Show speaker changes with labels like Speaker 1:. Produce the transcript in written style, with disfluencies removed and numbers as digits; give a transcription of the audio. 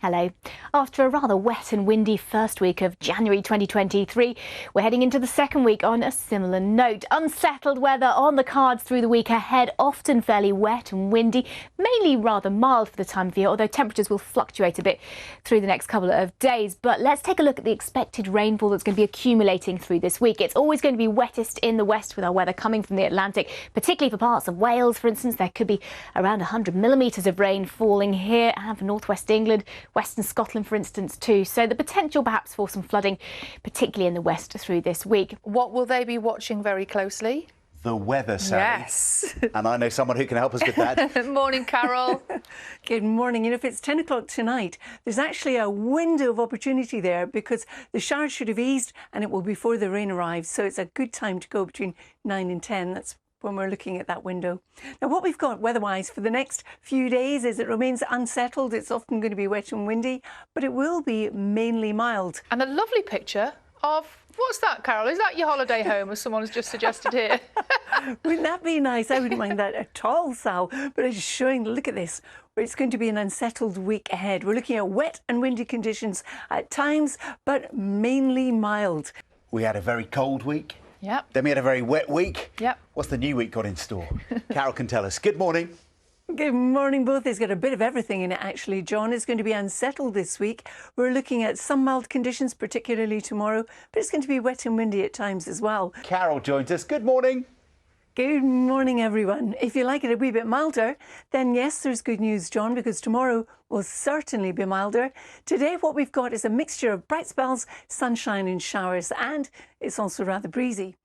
Speaker 1: Hello. After a rather wet and windy first week of January 2023, we're heading into the second week on a similar note. Unsettled weather on the cards through the week ahead, often fairly wet and windy, mainly rather mild for the time of year, although temperatures will fluctuate a bit through the next couple of days. But let's take a look at the expected rainfall that's going to be accumulating through this week. It's always going to be wettest in the west with our weather coming from the Atlantic, particularly for parts of Wales, for instance. There could be around 100 millimetres of rain falling here and for northwest England. Western Scotland, for instance, too. So the potential perhaps for some flooding, particularly in the west through this week.
Speaker 2: What will they be watching very closely?
Speaker 3: The weather, Sally.
Speaker 2: Yes.
Speaker 3: And I know someone who can help us with that.
Speaker 2: Morning, Carol.
Speaker 4: Good morning. If it's 10 o'clock tonight, there's actually a window of opportunity there because the showers should have eased and it will be before the rain arrives. So it's a good time to go between 9 and 10. That's when we're looking at that window. Now, what we've got weather-wise for the next few days is it remains unsettled. It's often going to be wet and windy, but it will be mainly mild.
Speaker 2: And a lovely picture of, what's that, Carol? Is that your holiday home, as someone has just suggested here?
Speaker 4: Wouldn't that be nice? I wouldn't mind that at all, Sal. But it's showing, look at this, where it's going to be an unsettled week ahead. We're looking at wet and windy conditions at times, but mainly mild.
Speaker 3: We had a very cold week.
Speaker 2: Yep.
Speaker 3: Then we had a very wet week.
Speaker 2: Yep.
Speaker 3: What's the new week got in store? Carol can tell us. Good morning.
Speaker 4: Good morning, both. It's got a bit of everything in it, actually, John. It's going to be unsettled this week. We're looking at some mild conditions, particularly tomorrow, but it's going to be wet and windy at times as well.
Speaker 3: Carol joins us. Good morning.
Speaker 4: Good morning, everyone. If you like it a wee bit milder, then yes, there's good news, John, because tomorrow will certainly be milder. Today, what we've got is a mixture of bright spells, sunshine and showers, and it's also rather breezy.